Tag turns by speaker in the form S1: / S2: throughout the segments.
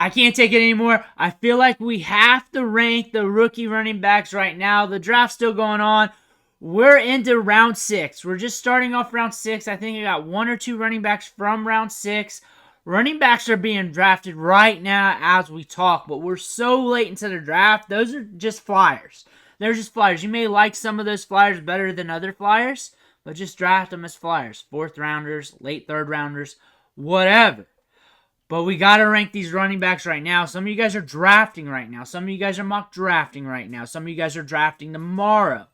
S1: I can't take it anymore. I feel like we have to rank the rookie running backs right now. The draft's still going on. We're into round 6. We're just starting off round 6. I think I got 1 or 2 running backs from round 6. Running backs are being drafted right now as we talk, but we're so late into the draft. Those are just flyers. They're just flyers. You may like some of those flyers better than other flyers, but just draft them as flyers. 4th rounders, late 3rd rounders, whatever. But we got to rank these running backs right now. Some of you guys are drafting right now. Some of you guys are mock drafting right now. Some of you guys are drafting tomorrow.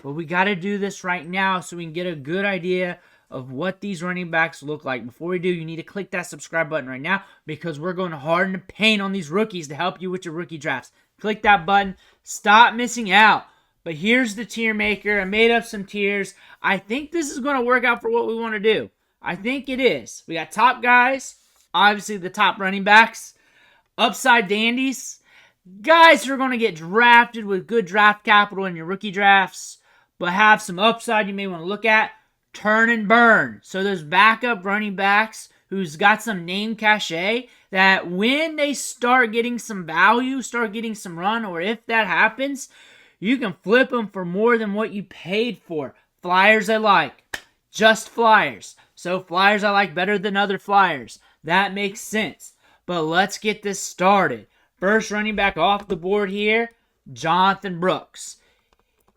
S1: But we got to do this right now so we can get a good idea of what these running backs look like. Before we do, you need to click that subscribe button right now because we're going hard in the paint on these rookies to help you with your rookie drafts. Click that button. Stop missing out. But here's the tier maker. I made up some tiers. I think this is going to work out for what we want to do. I think it is. We got top guys. Obviously, the top running backs, upside dandies, guys who are going to get drafted with good draft capital in your rookie drafts, but have some upside you may want to look at, turn and burn. So those backup running backs who's got some name cachet that when they start getting some value, start getting some run, or if that happens, you can flip them for more than what you paid for. Flyers I like. Just flyers. So flyers I like better than other flyers. That makes sense. But let's get this started. First running back off the board here, Jonathan Brooks.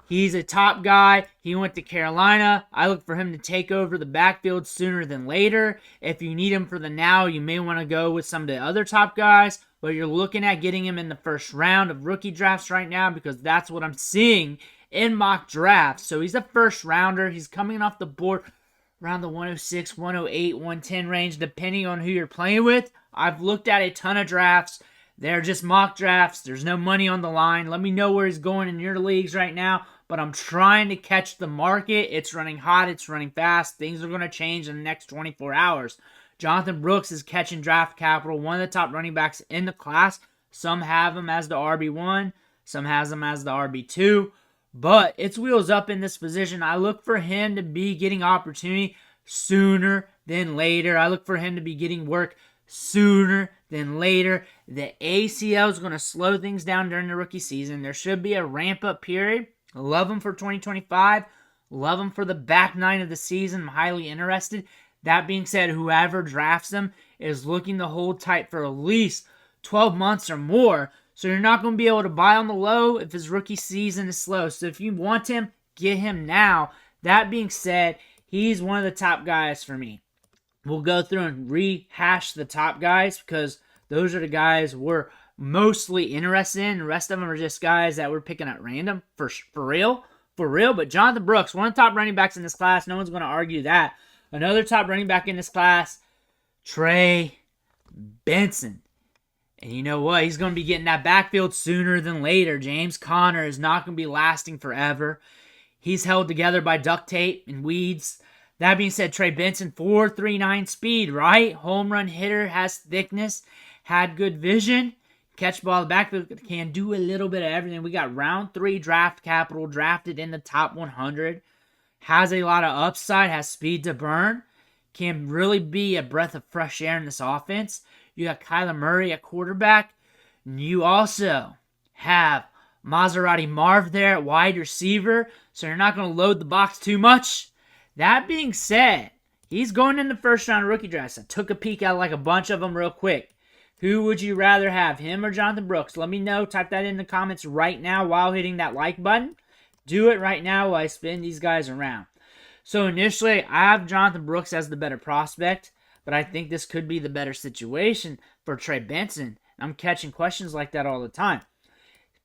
S1: He's a top guy. He went to Carolina. I look for him to take over the backfield sooner than later. If you need him for the now, you may want to go with some of the other top guys. But you're looking at getting him in the first round of rookie drafts right now because that's what I'm seeing in mock drafts. So he's a first rounder. He's coming off the board around the 106, 108, 110 range, depending on who you're playing with. I've looked at a ton of drafts. They're just mock drafts. There's no money on the line. Let me know where he's going in your leagues right now. But I'm trying to catch the market. It's running hot. It's running fast. Things are going to change in the next 24 hours. Jonathan Brooks is catching draft capital. One of the top running backs in the class. Some have him as the RB1. Some has him as the RB2. But it's wheels up in this position. I look for him to be getting opportunity sooner than later. I look for him to be getting work sooner than later. The ACL is going to slow things down during the rookie season. There should be a ramp-up period. Love him for 2025. Love him for the back 9 of the season. I'm highly interested. That being said, whoever drafts him is looking to hold tight for at least 12 months or more. So you're not going to be able to buy on the low if his rookie season is slow. So if you want him, get him now. That being said, he's one of the top guys for me. We'll go through and rehash the top guys because those are the guys we're mostly interested in. The rest of them are just guys that we're picking at random for real. For real. But Jonathan Brooks, one of the top running backs in this class. No one's going to argue that. Another top running back in this class, Trey Benson. And you know what? He's going to be getting that backfield sooner than later. James Conner is not going to be lasting forever. He's held together by duct tape and weeds. That being said, Trey Benson, 4.39 speed, right? Home run hitter, has thickness, had good vision, catch ball in the backfield, can do a little bit of everything. We got round 3 draft capital, drafted in the top 100. Has a lot of upside, has speed to burn. Can really be a breath of fresh air in this offense. You got Kyler Murray at quarterback. You also have Maserati Marv there at wide receiver, so you're not going to load the box too much. That being said, he's going in the first round of rookie drafts. I took a peek at like a bunch of them real quick. Who would you rather have, him or Jonathan Brooks? Let me know. Type that in the comments right now while hitting that like button. Do it right now while I spin these guys around. So initially, I have Jonathan Brooks as the better prospect. But I think this could be the better situation for Trey Benson. I'm catching questions like that all the time.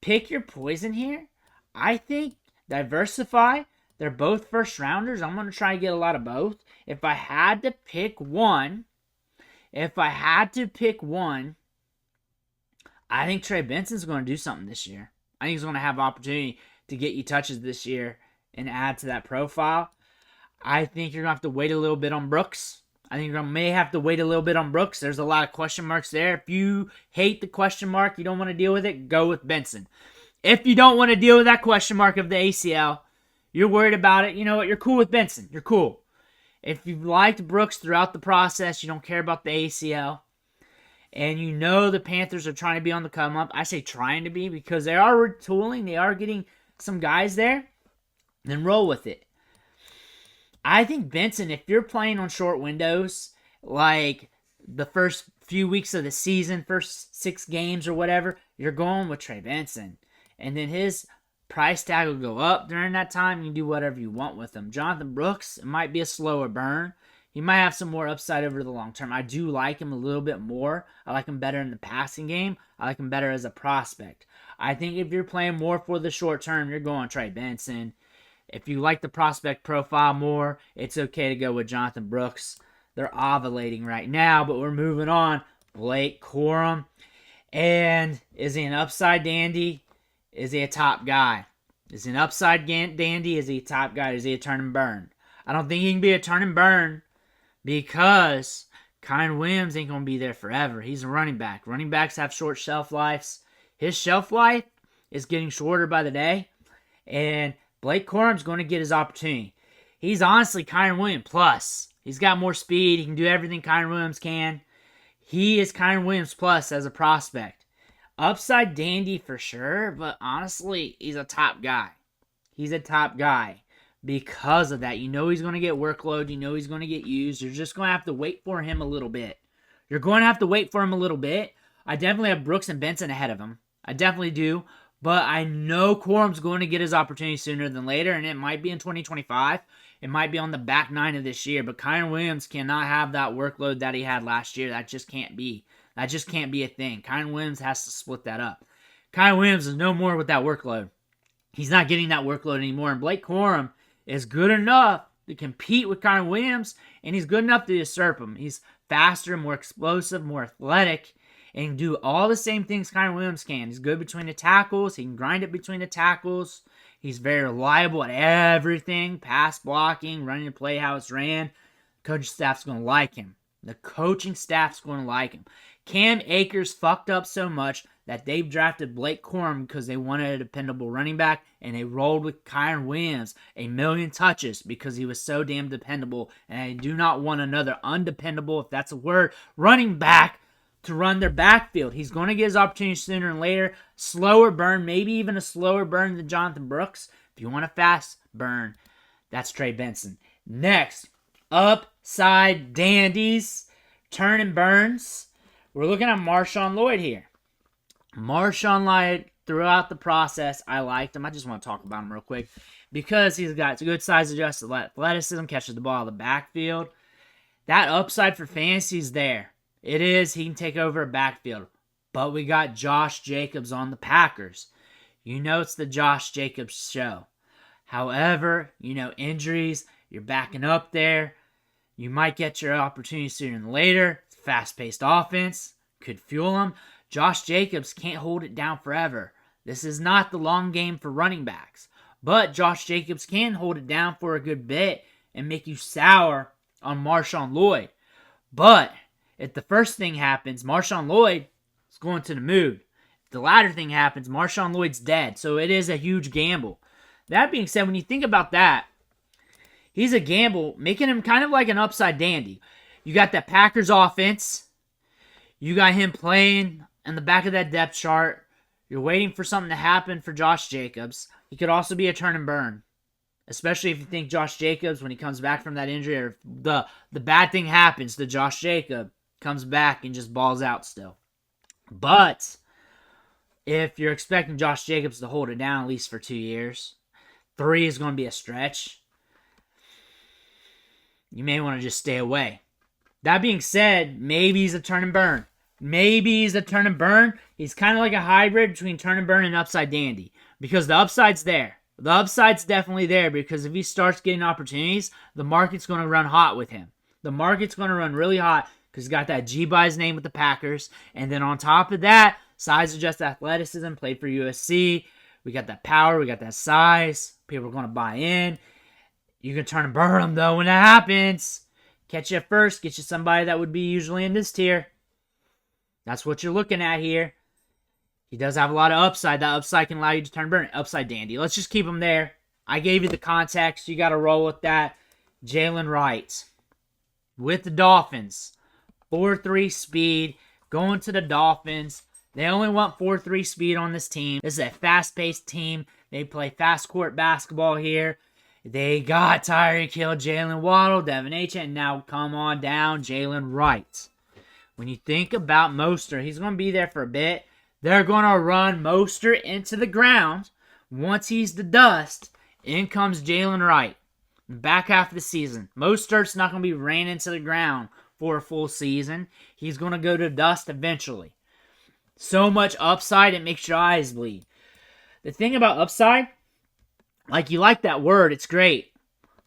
S1: Pick your poison here. I think diversify. They're both first rounders. I'm going to try to get a lot of both. If I had to pick one, I think Trey Benson's going to do something this year. I think he's going to have opportunity to get you touches this year and add to that profile. I think you're going to have to wait a little bit on Brooks. I think you may have to wait a little bit on Brooks. There's a lot of question marks there. If you hate the question mark, you don't want to deal with it, go with Benson. If you don't want to deal with that question mark of the ACL, you're worried about it, you know what, you're cool with Benson. You're cool. If you've liked Brooks throughout the process, you don't care about the ACL, and you know the Panthers are trying to be on the come up. I say trying to be because they are retooling. They are getting some guys there. Then roll with it. I think Benson, if you're playing on short windows, like the first few weeks of the season, first 6 games or whatever, you're going with Trey Benson. And then his price tag will go up during that time. You can do whatever you want with him. Jonathan Brooks, it might be a slower burn. He might have some more upside over the long term. I do like him a little bit more. I like him better in the passing game. I like him better as a prospect. I think if you're playing more for the short term, you're going Trey Benson. If you like the prospect profile more, it's okay to go with Jonathan Brooks. They're ovulating right now, but we're moving on. Blake Corum. And is he an upside dandy? Is he a top guy? Is he an upside dandy? Is he a top guy? Is he a turn and burn? I don't think he can be a turn and burn because Kyren Williams ain't going to be there forever. He's a running back. Running backs have short shelf lives. His shelf life is getting shorter by the day. And Blake Corum's going to get his opportunity. He's honestly Kyren Williams plus. He's got more speed. He can do everything Kyren Williams can. He is Kyren Williams plus as a prospect. Upside dandy for sure, but honestly, he's a top guy. He's a top guy because of that. You know he's going to get workload. You know he's going to get used. You're just going to have to wait for him a little bit. You're going to have to wait for him a little bit. I definitely have Brooks and Benson ahead of him. I definitely do. But I know Corum's going to get his opportunity sooner than later, and it might be in 2025. It might be on the back 9 of this year, but Kyren Williams cannot have that workload that he had last year. That just can't be. That just can't be a thing. Kyren Williams has to split that up. Kyren Williams is no more with that workload. He's not getting that workload anymore, and Blake Corum is good enough to compete with Kyren Williams, and he's good enough to usurp him. He's faster, more explosive, more athletic, and can do all the same things Kyren Williams can. He's good between the tackles. He can grind it between the tackles. He's very reliable at everything. Pass blocking, running the play how it's ran. Coaching staff's going to like him. The coaching staff's going to like him. Cam Akers fucked up so much that they've drafted Blake Corum because they wanted a dependable running back, and they rolled with Kyren Williams 1,000,000 touches because he was so damn dependable, and I do not want another undependable, if that's a word, running back to run their backfield. He's going to get his opportunity sooner than later. Slower burn, maybe even a slower burn than Jonathan Brooks. If you want a fast burn, that's Trey Benson. Next, upside dandies, turn and burns. We're looking at Marshawn Lloyd here. Marshawn Lloyd, throughout the process, I liked him. I just want to talk about him real quick because he's got good size adjusted athleticism, catches the ball out of the backfield. That upside for fantasy is there. It is. He can take over a backfield. But we got Josh Jacobs on the Packers. You know it's the Josh Jacobs show. However, you know, injuries, you're backing up there. You might get your opportunity sooner than later. Fast-paced offense could fuel him. Josh Jacobs can't hold it down forever. This is not the long game for running backs. But Josh Jacobs can hold it down for a good bit and make you sour on Marshawn Lloyd. But if the first thing happens, Marshawn Lloyd is going to the moon. If the latter thing happens, Marshawn Lloyd's dead. So it is a huge gamble. That being said, when you think about that, he's a gamble, making him kind of like an upside dandy. You got that Packers offense. You got him playing in the back of that depth chart. You're waiting for something to happen for Josh Jacobs. He could also be a turn and burn. Especially if you think Josh Jacobs, when he comes back from that injury, or the bad thing happens to Josh Jacobs, comes back and just balls out still. But if you're expecting Josh Jacobs to hold it down at least for 2 years, 3 is going to be a stretch. You may want to just stay away. That being said, maybe he's a turn and burn. Maybe he's a turn and burn. He's kind of like a hybrid between turn and burn and upside dandy. Because the upside's there. The upside's definitely there because if he starts getting opportunities, the market's going to run hot with him. The market's going to run really hot because he's got that G by his name with the Packers. And then on top of that, size adjusted athleticism, played for USC. We got that power. We got that size. People are going to buy in. You can turn and burn them, though, when that happens. Catch you first. Get you somebody that would be usually in this tier. That's what you're looking at here. He does have a lot of upside. That upside can allow you to turn burn. Upside dandy. Let's just keep him there. I gave you the context. You got to roll with that. Jalen Wright with the Dolphins. 4.3 speed. going to the Dolphins. They only want 4.3 speed on this team. This is a fast-paced team. They play fast-court basketball here. They got Tyreek Hill, Jalen Waddle, Devin H. And now come on down, Jalen Wright. When you think about Mostert, he's going to be there for a bit. They're going to run Mostert into the ground. Once he's the dust, in comes Jalen Wright. Back half of the season. Mostert's not going to be ran into the ground for a full season. He's going to go to dust eventually. So much upside, it makes your eyes bleed. The thing about upside, like you like that word, it's great.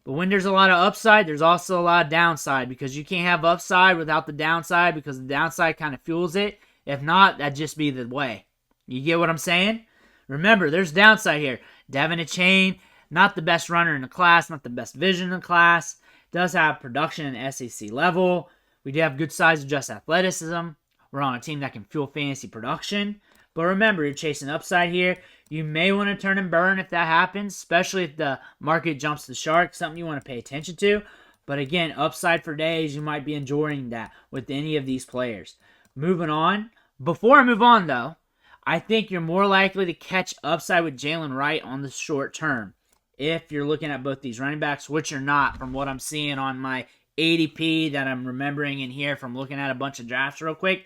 S1: But when there's a lot of upside, there's also a lot of downside, because you can't have upside without the downside, because the downside kind of fuels it. If not, that'd just be the way. You get what I'm saying? Remember, there's downside here. Devin Achane, not the best runner in the class, not the best vision in the class. Does have production in SEC level. We do have good size and just athleticism. We're on a team that can fuel fantasy production. But remember, you're chasing upside here. You may want to turn and burn if that happens, especially if the market jumps the shark, something you want to pay attention to. But again, upside for days, you might be enjoying that with any of these players. Moving on. Before I move on, though, I think you're more likely to catch upside with Jalen Wright on the short term if you're looking at both these running backs, which are not from what I'm seeing on my ADP that I'm remembering in here from looking at a bunch of drafts real quick.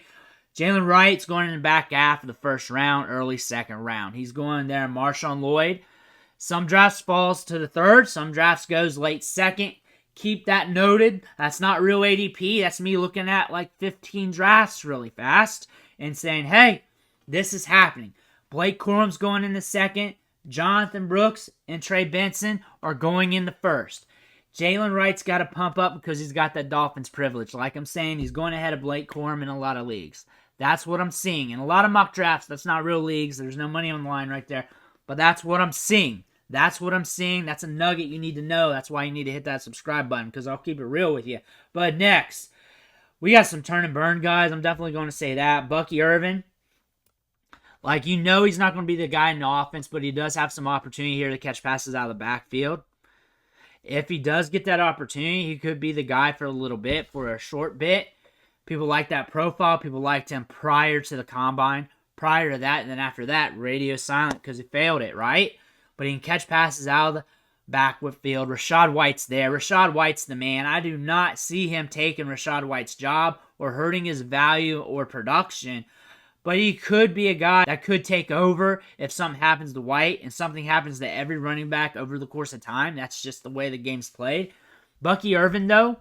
S1: Jalen Wright's going in the back half of the first round, early second round. He's going there, Marshawn Lloyd. Some drafts falls to the third. Some drafts goes late second. Keep that noted. That's not real ADP. That's me looking at like 15 drafts really fast and saying, hey, this is happening. Blake Corum's going in the second. Jonathan Brooks and Trey Benson are going in the first. Jalen Wright's got to pump up because he's got that Dolphins privilege. Like I'm saying, he's going ahead of Blake Corum in a lot of leagues. That's what I'm seeing. In a lot of mock drafts, that's not real leagues. There's no money on the line right there. But that's what I'm seeing. That's what I'm seeing. That's a nugget you need to know. That's why you need to hit that subscribe button, because I'll keep it real with you. But next, we got some turn and burn guys. I'm definitely going to say that. Bucky Irvin. Like, you know he's not going to be the guy in the offense, but he does have some opportunity here to catch passes out of the backfield. If he does get that opportunity, he could be the guy for a little bit, for a short bit. People like that profile. People liked him prior to the combine. Prior to that, and then after that, radio silent because he failed it, right? But he can catch passes out of the backfield. Rachaad White's there. Rachaad White's the man. I do not see him taking Rachaad White's job or hurting his value or production. But he could be a guy that could take over if something happens to White, and something happens to every running back over the course of time. That's just the way the game's played. Bucky Irvin, though,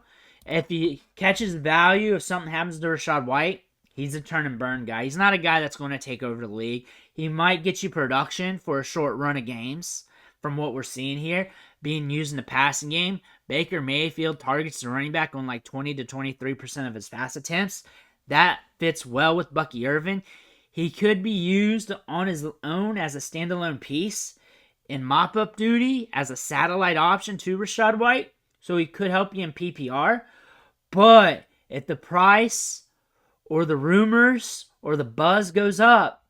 S1: if he catches value, if something happens to Rachaad White, he's a turn and burn guy. He's not a guy that's going to take over the league. He might get you production for a short run of games from what we're seeing here, being used in the passing game. Baker Mayfield targets the running back on like 20 to 23% of his pass attempts. That fits well with Bucky Irvin. He could be used on his own as a standalone piece in mop-up duty as a satellite option to Rachaad White. So he could help you in PPR. But if the price or the rumors or the buzz goes up,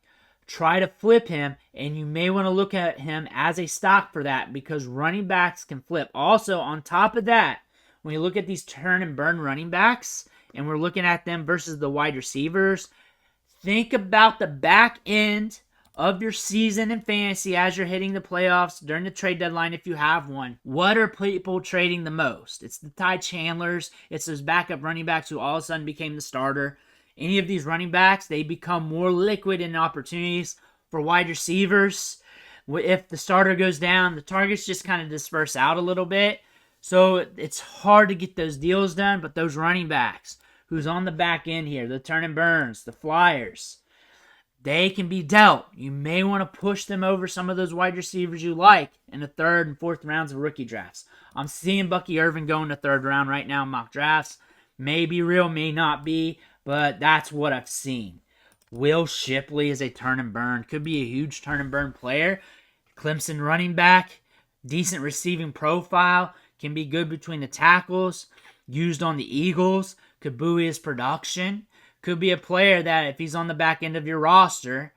S1: try to flip him, and you may want to look at him as a stock for that, because running backs can flip. Also, on top of that, when you look at these turn and burn running backs, and we're looking at them versus the wide receivers, think about the back end of your season in fantasy as you're hitting the playoffs during the trade deadline if you have one. What are people trading the most? It's the Ty Chandlers. It's those backup running backs who all of a sudden became the starter. Any of these running backs, they become more liquid in opportunities for wide receivers. If the starter goes down, the targets just kind of disperse out a little bit. So it's hard to get those deals done, but those running backs who's on the back end here, the turn and burns, the flyers, they can be dealt. You may want to push them over some of those wide receivers you like in the third and fourth rounds of rookie drafts. I'm seeing Bucky Irvin go in the third round right now in mock drafts. May be real, may not be, but that's what I've seen. Will Shipley is a turn and burn. Could be a huge turn and burn player. Clemson running back, decent receiving profile, can be good between the tackles, used on the Eagles, could buoy his production. Could be a player that if he's on the back end of your roster,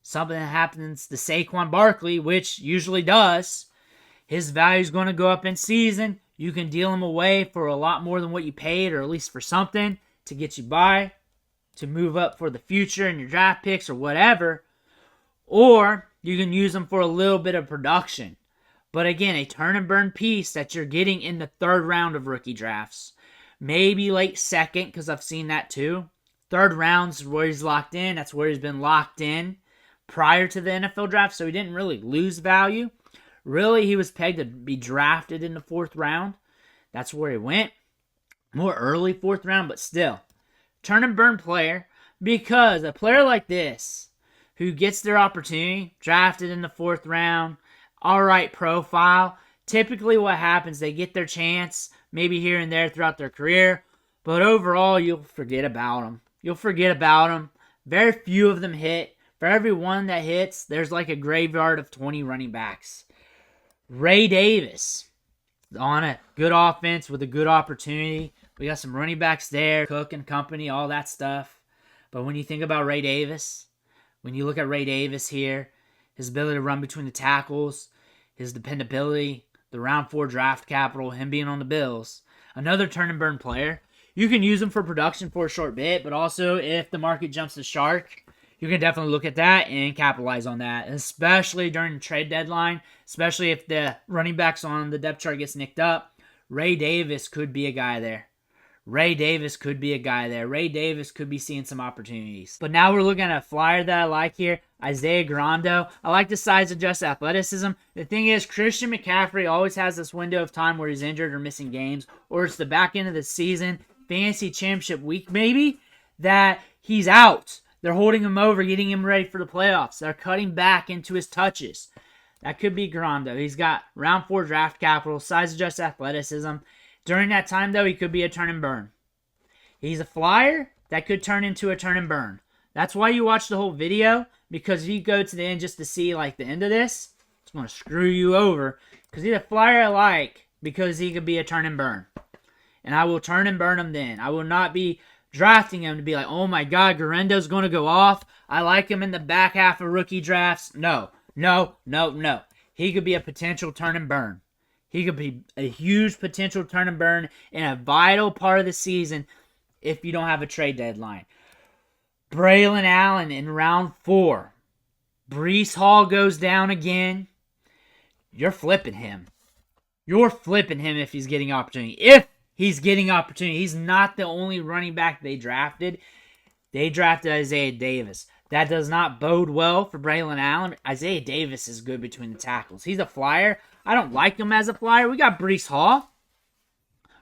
S1: something that happens to Saquon Barkley, which usually does, his value is going to go up in season. You can deal him away for a lot more than what you paid, or at least for something to get you by. to move up for the future in your draft picks or whatever, or you can use them for a little bit of production. But again, a turn and burn piece that you're getting in the third round of rookie drafts. Maybe late second, because I've seen that too. Third round's where he's locked in. That's where he's been locked in prior to the NFL draft, so he didn't really lose value. Really, he was pegged to be drafted in the fourth round. That's where he went. More early fourth round, but still. Turn and burn player, because a player like this, who gets their opportunity, drafted in the fourth round, alright profile, typically what happens, they get their chance, maybe here and there throughout their career, but overall, you'll forget about them. You'll forget about them. Very few of them hit. For every one that hits, there's like a graveyard of 20 running backs. Ray Davis, on a good offense with a good opportunity. We got some running backs there, Cook and company, all that stuff. But when you think about Ray Davis, when you look at Ray Davis here, his ability to run between the tackles, his dependability, the round 4 draft capital, him being on the Bills, another turn and burn player. You can use him for production for a short bit, but also if the market jumps the shark, you can definitely look at that and capitalize on that, especially during the trade deadline, especially if the running backs on the depth chart gets nicked up. Ray Davis could be a guy there. Ray Davis could be seeing some opportunities. But now we're looking at a flyer that I like here, Isaiah Grando. I like the size adjusted athleticism. The thing is, Christian McCaffrey always has this window of time where he's injured or missing games, or it's the back end of the season, fantasy championship week maybe, that he's out. They're holding him over, getting him ready for the playoffs. They're cutting back into his touches. That could be Grando. He's got round 4 draft capital, size adjusted athleticism. During that time, though, he could be a turn and burn. He's a flyer that could turn into a turn and burn. That's why you watch the whole video, because if you go to the end just to see like the end of this, it's going to screw you over. Because he's a flyer I like, because he could be a turn and burn. And I will turn and burn him then. I will not be drafting him to be like, oh my God, Garendo's going to go off. I like him in the back half of rookie drafts. No. He could be a potential turn and burn. He could be a huge potential turn and burn in a vital part of the season if you don't have a trade deadline. Braylon Allen in round 4. Breece Hall goes down again. You're flipping him. You're flipping him if he's getting opportunity. If he's getting opportunity. He's not the only running back they drafted. They drafted Isaiah Davis. That does not bode well for Braylon Allen. Isaiah Davis is good between the tackles. He's a flyer. I don't like him as a flyer. We got Breece Hall.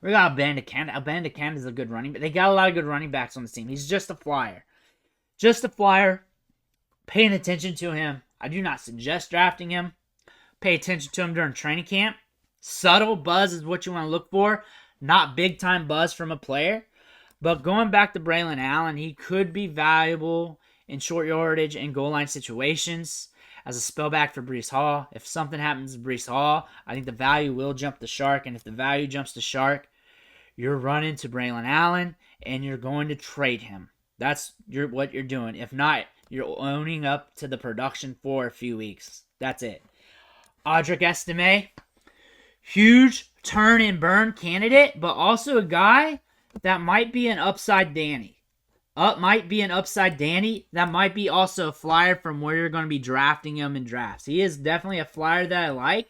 S1: We got Abandokan. Abandokan is a good running back. They got a lot of good running backs on the team. He's just a flyer. Just a flyer. Paying attention to him. I do not suggest drafting him. Pay attention to him during training camp. Subtle buzz is what you want to look for. Not big time buzz from a player. But going back to Braylon Allen, he could be valuable in short yardage and goal line situations as a spellback for Breece Hall. If something happens to Breece Hall, I think the value will jump the shark. And if the value jumps the shark, you're running to Braylon Allen and you're going to trade him. That's what you're doing. If not, you're owning up to the production for a few weeks. That's it. Audric Estime, huge turn and burn candidate, but also a guy that might be an upside Danny. That might be also a flyer from where you're going to be drafting him in drafts. He is definitely a flyer that I like.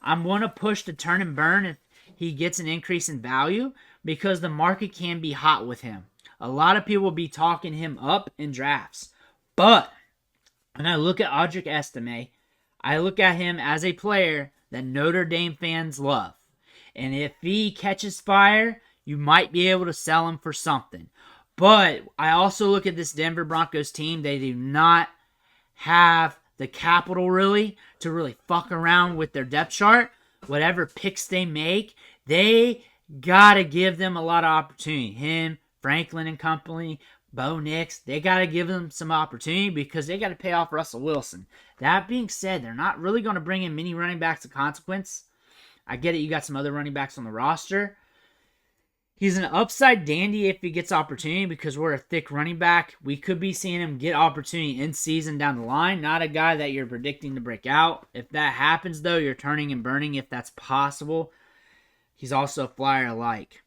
S1: I'm going to push the turn and burn if he gets an increase in value because the market can be hot with him. A lot of people will be talking him up in drafts. But when I look at Audric Estime, I look at him as a player that Notre Dame fans love. And if he catches fire, you might be able to sell him for something. But I also look at this Denver Broncos team. They do not have the capital really to really fuck around with their depth chart. Whatever picks they make, they got to give them a lot of opportunity. Him, Franklin and company, Bo Nix, they got to give them some opportunity because they got to pay off Russell Wilson. That being said, they're not really going to bring in many running backs of consequence. I get it, you got some other running backs on the roster. He's an upside dandy if he gets opportunity because we're a thick running back. We could be seeing him get opportunity in season down the line. Not a guy that you're predicting to break out. If that happens, though, you're turning and burning if that's possible. He's also a flyer alike.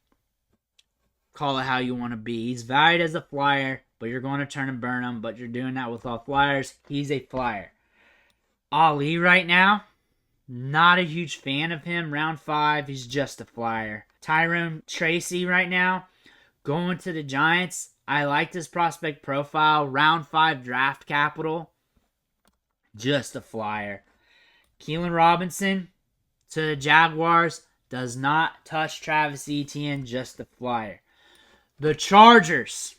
S1: Call it how you want to be. He's valued as a flyer but you're going to turn and burn him, but you're doing that with all flyers. He's a flyer. Ali right now, not a huge fan of him. Round 5, he's just a flyer. Tyrone Tracy right now, going to the Giants. I like this prospect profile. Round 5 draft capital, just a flyer. Keelan Robinson to the Jaguars, does not touch Travis Etienne, just a flyer. The Chargers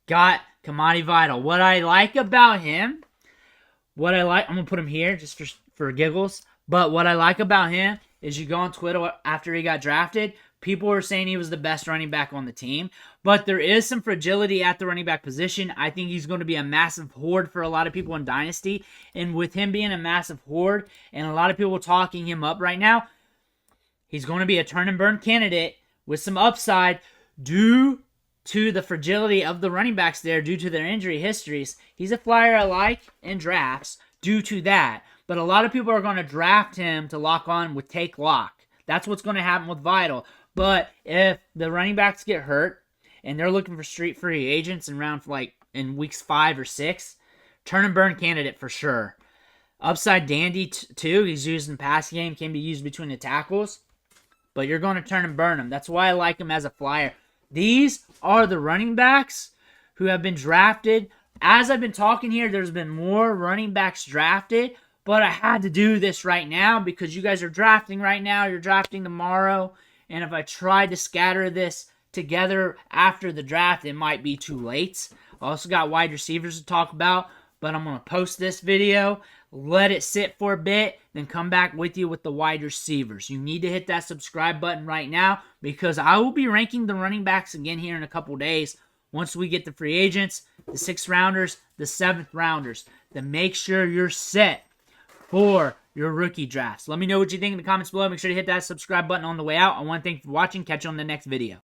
S1: got Kamani Vital. What I like about him, I'm going to put him here just for giggles, but what I like about him is you go on Twitter after he got drafted, people were saying he was the best running back on the team, but there is some fragility at the running back position. I think he's going to be a massive hoard for a lot of people in Dynasty, and with him being a massive hoard and a lot of people talking him up right now, he's going to be a turn and burn candidate with some upside due to the fragility of the running backs there due to their injury histories. He's a flyer I like in drafts due to that, but a lot of people are going to draft him to lock on with take lock. That's what's going to happen with Vital. But if the running backs get hurt and they're looking for street free agents in weeks 5 or 6, turn and burn candidate for sure. Upside dandy too. He's used in pass game, can be used between the tackles, but you're going to turn and burn him. That's why I like him as a flyer. These are the running backs who have been drafted. As I've been talking here, there's been more running backs drafted, but I had to do this right now because you guys are drafting right now. You're drafting tomorrow. And if I tried to scatter this together after the draft, it might be too late. I also got wide receivers to talk about, but I'm going to post this video, let it sit for a bit, then come back with you with the wide receivers. You need to hit that subscribe button right now because I will be ranking the running backs again here in a couple days once we get the free agents, the 6th rounders, the 7th rounders. Then make sure you're set for your rookie drafts. Let me know what you think in the comments below. Make sure to hit that subscribe button on the way out. I want to thank you for watching. Catch you on the next video.